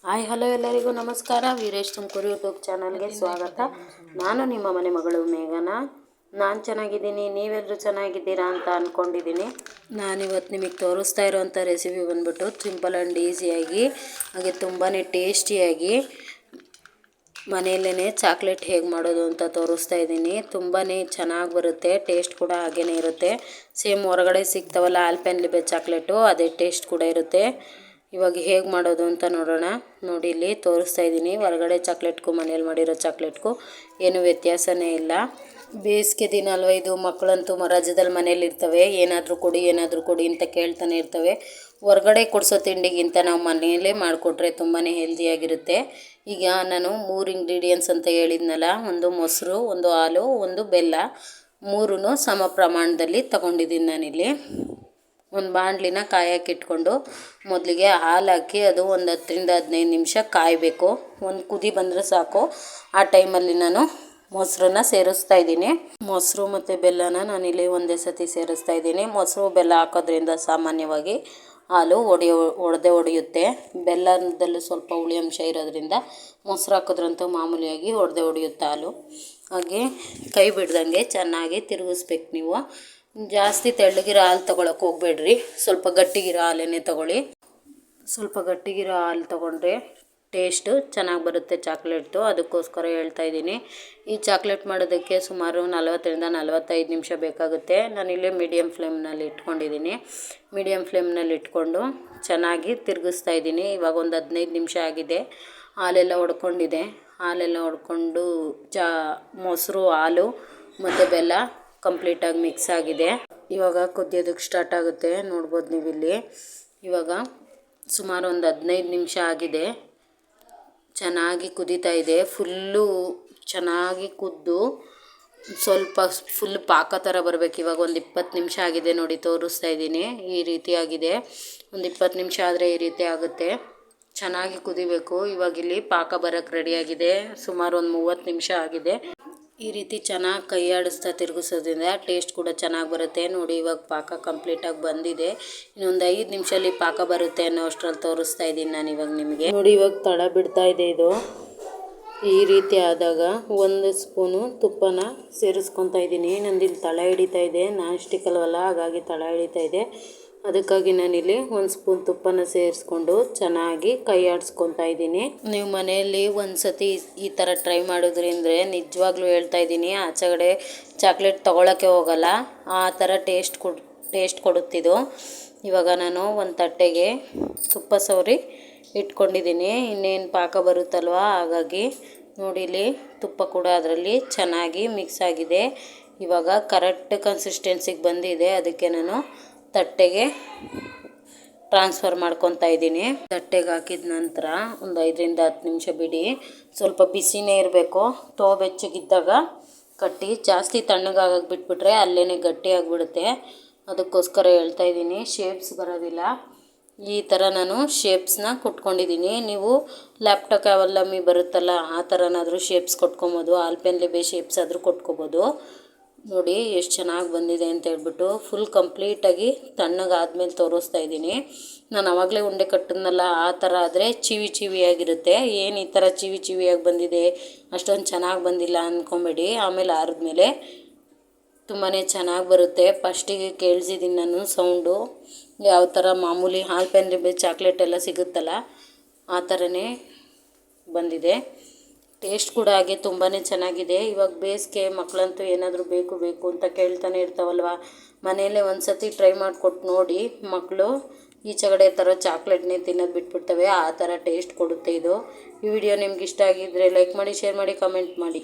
Hi hello ಎಲ್ಲರಿಗೂ ನಮಸ್ಕಾರ. Veeresh Tumakuru YouTube ಚಾನಲ್ಗೆ ಸ್ವಾಗತ. ನಾನು ನಿಮ್ಮ ಮನೆ ಮಗಳು ಮೇಘನ. ನಾನು ಚೆನ್ನಾಗಿದ್ದೀನಿ, ನೀವೆಲ್ಲರೂ ಚೆನ್ನಾಗಿದ್ದೀರಾ ಅಂತ ಅಂದ್ಕೊಂಡಿದ್ದೀನಿ. ನಾನಿವತ್ತು ನಿಮಗೆ ತೋರಿಸ್ತಾ ಇರೋವಂಥ ರೆಸಿಪಿ ಬಂದ್ಬಿಟ್ಟು ಸಿಂಪಲ್ ಆ್ಯಂಡ್ ಈಸಿಯಾಗಿ ಹಾಗೆ ತುಂಬಾ ಟೇಸ್ಟಿಯಾಗಿ ಮನೆಯಲ್ಲೇ ಚಾಕ್ಲೇಟ್ ಹೇಗೆ ಮಾಡೋದು ಅಂತ ತೋರಿಸ್ತಾ ಇದ್ದೀನಿ. ತುಂಬಾ ಚೆನ್ನಾಗಿ ಬರುತ್ತೆ, ಟೇಸ್ಟ್ ಕೂಡ ಹಾಗೇ ಇರುತ್ತೆ. ಸೇಮ್ ಹೊರಗಡೆ ಸಿಗ್ತಾವಲ್ಲ ಆಲ್ಪೆನ್ಲಿಬೆ ಚಾಕ್ಲೇಟು, ಅದೇ ಟೇಸ್ಟ್ ಕೂಡ ಇರುತ್ತೆ. ಇವಾಗ ಹೇಗೆ ಮಾಡೋದು ಅಂತ ನೋಡೋಣ. ನೋಡಿ, ಇಲ್ಲಿ ತೋರಿಸ್ತಾ ಇದ್ದೀನಿ. ಹೊರಗಡೆ ಚಾಕ್ಲೇಟ್ಗೂ ಮನೇಲಿ ಮಾಡಿರೋ ಚಾಕ್ಲೇಟ್ಗೂ ಏನು ವ್ಯತ್ಯಾಸನೇ ಇಲ್ಲ. ಬೇಸಿಗೆ ದಿನ ಅಲ್ವಾ ಇದು, ಮಕ್ಕಳಂತೂ ರಜದಲ್ಲಿ ಮನೇಲಿ ಇರ್ತವೆ, ಏನಾದರೂ ಕೊಡಿ ಅಂತ ಕೇಳ್ತಾನೆ ಇರ್ತವೆ. ಹೊರಗಡೆ ಕೊಡಿಸೋ ತಿಂಡಿಗಿಂತ ನಾವು ಮನೆಯಲ್ಲೇ ಮಾಡಿಕೊಟ್ರೆ ತುಂಬಾ ಹೆಲ್ದಿಯಾಗಿರುತ್ತೆ. ಈಗ ನಾನು 3 ಇಂಗ್ರೀಡಿಯೆಂಟ್ಸ್ ಅಂತ ಹೇಳಿದ್ನಲ್ಲ, ಒಂದು ಮೊಸರು, ಒಂದು ಹಾಲು, ಒಂದು ಬೆಲ್ಲ, 3 ಸಮ ಪ್ರಮಾಣದಲ್ಲಿ ತಗೊಂಡಿದ್ದೀನಿ ನಾನಿಲ್ಲಿ. ಒಂದು ಬಾಣಲಿನ ಕಾಯಕ್ಕಿಟ್ಕೊಂಡು ಮೊದಲಿಗೆ ಹಾಲು ಹಾಕಿ ಅದು ಒಂದು 10ರಿಂದ 15 ನಿಮಿಷ ಕಾಯಬೇಕು. ಒಂದು ಕುದಿ ಬಂದರೆ ಸಾಕು. ಆ ಟೈಮಲ್ಲಿ ನಾನು ಮೊಸರನ್ನ ಸೇರಿಸ್ತಾ ಇದ್ದೀನಿ. ಮೊಸರು ಮತ್ತು ಬೆಲ್ಲನ ನಾನಿಲ್ಲಿ ಒಂದೇ ಸತಿ ಸೇರಿಸ್ತಾ ಇದ್ದೀನಿ. ಮೊಸರು ಬೆಲ್ಲ ಹಾಕೋದ್ರಿಂದ ಸಾಮಾನ್ಯವಾಗಿ ಹಾಲು ಒಡೆಯುತ್ತೆ. ಬೆಲ್ಲದಲ್ಲೂ ಸ್ವಲ್ಪ ಹುಳಿ ಅಂಶ ಇರೋದ್ರಿಂದ ಮೊಸರು ಹಾಕೋದ್ರಂತೂ ಮಾಮೂಲಿಯಾಗಿ ಒಡೆಯುತ್ತೆ ಹಾಲು. ಹಾಗೆ ಕೈ ಬಿಡ್ದಂಗೆ ಚೆನ್ನಾಗಿ ತಿರುಗಿಸ್ಬೇಕು ನೀವು. ಜಾಸ್ತಿ ತೆಳ್ಳಗಿರೋ ಹಾಲು ತೊಗೊಳಕ್ಕೆ ಹೋಗಬೇಡ್ರಿ, ಸ್ವಲ್ಪ ಗಟ್ಟಿಗಿರೋ ಹಾಲನ್ನೇ ತೊಗೊಳ್ಳಿ. ಸ್ವಲ್ಪ ಗಟ್ಟಿಗಿರೋ ಹಾಲು ತೊಗೊಂಡ್ರೆ ಟೇಸ್ಟು ಚೆನ್ನಾಗಿ ಬರುತ್ತೆ ಚಾಕ್ಲೇಟ್ದು, ಅದಕ್ಕೋಸ್ಕರ ಹೇಳ್ತಾ ಇದ್ದೀನಿ. ಈ ಚಾಕ್ಲೇಟ್ ಮಾಡೋದಕ್ಕೆ ಸುಮಾರು 40ರಿಂದ 45 ನಿಮಿಷ ಬೇಕಾಗುತ್ತೆ. ನಾನಿಲ್ಲೇ ಮೀಡಿಯಮ್ ಫ್ಲೇಮ್ನಲ್ಲಿ ಇಟ್ಕೊಂಡಿದ್ದೀನಿ. ಮೀಡಿಯಮ್ ಫ್ಲೇಮ್ನಲ್ಲಿ ಇಟ್ಕೊಂಡು ಚೆನ್ನಾಗಿ ತಿರುಗಿಸ್ತಾ ಇದ್ದೀನಿ. ಇವಾಗ ಒಂದು 15 ನಿಮಿಷ ಆಗಿದೆ. ಹಾಲೆಲ್ಲ ಹೊಡ್ಕೊಂಡು ಮೊಸರು, ಹಾಲು ಮತ್ತು ಬೆಲ್ಲ ಕಂಪ್ಲೀಟಾಗಿ ಮಿಕ್ಸ್ ಆಗಿದೆ. ಇವಾಗ ಕುದಿಯೋದಕ್ಕೆ ಸ್ಟಾರ್ಟ್ ಆಗುತ್ತೆ, ನೋಡ್ಬೋದು ನೀವಿಲ್ಲಿ. ಇವಾಗ ಸುಮಾರು ಒಂದು 15 ನಿಮಿಷ ಆಗಿದೆ. ಚೆನ್ನಾಗಿ ಕುದೀತಾ ಇದೆ. ಫುಲ್ಲು ಚೆನ್ನಾಗಿ ಕುದ್ದು ಸ್ವಲ್ಪ ಫುಲ್ ಪಾಕ ಥರ ಬರಬೇಕು. ಇವಾಗ ಒಂದು 20 ನಿಮಿಷ ಆಗಿದೆ ನೋಡಿ, ತೋರಿಸ್ತಾ ಇದ್ದೀನಿ. ಈ ರೀತಿ ಆಗಿದೆ. ಒಂದು 20 ನಿಮಿಷ ಆದರೆ ಈ ರೀತಿ ಆಗುತ್ತೆ. ಚೆನ್ನಾಗಿ ಕುದಿಬೇಕು. ಇವಾಗ ಇಲ್ಲಿ ಪಾಕ ಬರೋಕ್ಕೆ ರೆಡಿಯಾಗಿದೆ. ಸುಮಾರು ಒಂದು 30 ನಿಮಿಷ ಆಗಿದೆ. ಈ ರೀತಿ ಚೆನ್ನಾಗಿ ಕೈ ಆಡಿಸ್ತಾ ತಿರುಗಿಸೋದ್ರಿಂದ ಟೇಸ್ಟ್ ಕೂಡ ಚೆನ್ನಾಗಿ ಬರುತ್ತೆ. ನೋಡಿ, ಇವಾಗ ಪಾಕ ಕಂಪ್ಲೀಟಾಗಿ ಬಂದಿದೆ. ಇನ್ನೊಂದು 5 ನಿಮಿಷದಲ್ಲಿ ಪಾಕ ಬರುತ್ತೆ ಅನ್ನೋ ಅಷ್ಟರಲ್ಲಿ ತೋರಿಸ್ತಾ ಇದ್ದೀನಿ ನಾನು ಇವಾಗ ನಿಮಗೆ. ನೋಡಿ, ಇವಾಗ ತಳ ಬಿಡ್ತಾ ಇದೆ ಇದು. ಈ ರೀತಿ ಆದಾಗ 1 ಸ್ಪೂನು ತುಪ್ಪನ ಸೇರಿಸ್ಕೊತಾ ಇದ್ದೀನಿ. ನಂದಿಲ್ಲಿ ತಳ ಹಿಡಿತಾ ಇದೆ, ನಾನ್ ಸ್ಟಿಕ್ ಅಲ್ವಲ್ಲ, ಹಾಗಾಗಿ ತಳ ಹಿಡಿತಾ ಇದೆ. ಅದಕ್ಕಾಗಿ ನಾನಿಲ್ಲಿ 1 ಸ್ಪೂನ್ ತುಪ್ಪನ ಸೇರಿಸ್ಕೊಂಡು ಚೆನ್ನಾಗಿ ಕೈ ಆಡಿಸ್ಕೊತಾ ಇದ್ದೀನಿ. ನೀವು ಮನೆಯಲ್ಲಿ ಒಂದು ಸತಿ ಈ ಥರ ಟ್ರೈ ಮಾಡಿದ್ರಿಂದ ನಿಜವಾಗ್ಲೂ ಹೇಳ್ತಾ ಇದ್ದೀನಿ, ಆಚೆಗಡೆ ಚಾಕ್ಲೇಟ್ ತೊಗೊಳಕ್ಕೆ ಹೋಗಲ್ಲ, ಆ ಥರ ಟೇಸ್ಟ್ ಕೊಡುತ್ತಿದ್ದು. ಇವಾಗ ನಾನು ಒಂದು ತಟ್ಟೆಗೆ ತುಪ್ಪ ಸವರಿ ಇಟ್ಕೊಂಡಿದ್ದೀನಿ. ಇನ್ನೇನು ಪಾಕ ಬರುತ್ತಲ್ವ, ಹಾಗಾಗಿ ನೋಡಿಲಿ ತುಪ್ಪ ಕೂಡ ಅದರಲ್ಲಿ ಚೆನ್ನಾಗಿ ಮಿಕ್ಸ್ ಆಗಿದೆ. ಇವಾಗ ಕರೆಕ್ಟ್ ಕನ್ಸಿಸ್ಟೆನ್ಸಿಗೆ ಬಂದಿದೆ. ಅದಕ್ಕೆ ನಾನು ತಟ್ಟೆಗೆ ಟ್ರಾನ್ಸ್ಫರ್ ಮಾಡ್ಕೊತಾ ಇದ್ದೀನಿ. ತಟ್ಟೆಗೆ ಹಾಕಿದ ನಂತರ ಒಂದು 5ರಿಂದ 10 ನಿಮಿಷ ಬಿಡಿ. ಸ್ವಲ್ಪ ಬಿಸಿನೇ ಇರಬೇಕು. ಬೆಚ್ಚಗಿದ್ದಾಗ ಕಟ್ಟಿ, ಜಾಸ್ತಿ ತಣ್ಣಗಾಗಕ್ಕೆ ಬಿಟ್ಬಿಟ್ರೆ ಅಲ್ಲೇ ಗಟ್ಟಿಯಾಗಿಬಿಡುತ್ತೆ. ಅದಕ್ಕೋಸ್ಕರ ಹೇಳ್ತಾ ಇದ್ದೀನಿ. ಶೇಪ್ಸ್ ಬರೋದಿಲ್ಲ. ಈ ಥರ ನಾನು ಶೇಪ್ಸ್ನ ಕೊಟ್ಕೊಂಡಿದ್ದೀನಿ. ನೀವು ಲ್ಯಾಪ್ಟಾಪ್ ಅವೆಲ್ಲಮ್ಮಿ ಬರುತ್ತಲ್ಲ, ಆ ಥರನಾದರೂ ಶೇಪ್ಸ್ ಕೊಟ್ಕೊಬೋದು. ಆಲ್ಪೆನ್ಲಿಬೆ ಶೇಪ್ಸ್ ಆದರೂ ಕೊಟ್ಕೋಬೋದು. ನೋಡಿ ಎಷ್ಟು ಚೆನ್ನಾಗಿ ಬಂದಿದೆ ಅಂತ ಹೇಳ್ಬಿಟ್ಟು. ಫುಲ್ ಕಂಪ್ಲೀಟಾಗಿ ತಣ್ಣಗಾದ್ಮೇಲೆ ತೋರಿಸ್ತಾ ಇದ್ದೀನಿ. ನಾನು ಆವಾಗಲೇ ಉಂಡೆ ಕಟ್ಟಿದ್ನಲ್ಲ, ಆ ಥರ ಆದರೆ ಚಿವಿಯಾಗಿರುತ್ತೆ. ಏನು ಈ ಥರ ಚಿವಿಯಾಗಿ ಬಂದಿದೆ, ಅಷ್ಟೊಂದು ಚೆನ್ನಾಗಿ ಬಂದಿಲ್ಲ ಅಂದ್ಕೊಬೇಡಿ. ಆಮೇಲೆ ಆರಿದ್ಮೇಲೆ ತುಂಬಾ ಚೆನ್ನಾಗಿ ಬರುತ್ತೆ. ಫಸ್ಟಿಗೆ ಕೇಳಿಸಿದ್ದೀನಿ ನಾನು ಸೌಂಡು, ಯಾವ ಥರ ಮಾಮೂಲಿ ಆಲ್ಪೆನ್ಲಿಬೆ ಚಾಕ್ಲೇಟ್ ಎಲ್ಲ ಸಿಗುತ್ತಲ್ಲ, ಆ ಥರನೇ ಬಂದಿದೆ. ಟೇಸ್ಟ್ ಕೂಡ ಹಾಗೆ ತುಂಬಾ ಚೆನ್ನಾಗಿದೆ. ಇವಾಗ ಬೇಸಿಗೆ ಮಕ್ಕಳಂತೂ ಏನಾದರೂ ಬೇಕು ಅಂತ ಕೇಳ್ತಾನೆ ಇರ್ತಾವಲ್ವ. ಮನೆಯಲ್ಲೇ ಒಂದು ಸತಿ ಟ್ರೈ ಮಾಡಿಕೊಟ್ಟು ನೋಡಿ. ಮಕ್ಕಳು ಈಚೆಗಡೆ ಥರ ಚಾಕ್ಲೇಟ್ನೇ ತಿನ್ನೋದು ಬಿಟ್ಬಿಡ್ತವೆ, ಆ ಥರ ಟೇಸ್ಟ್ ಕೊಡುತ್ತೆ ಇದು. ಈ ವಿಡಿಯೋ ನಿಮ್ಗೆ ಇಷ್ಟ ಆಗಿದ್ದರೆ ಲೈಕ್ ಮಾಡಿ, ಶೇರ್ ಮಾಡಿ, ಕಮೆಂಟ್ ಮಾಡಿ.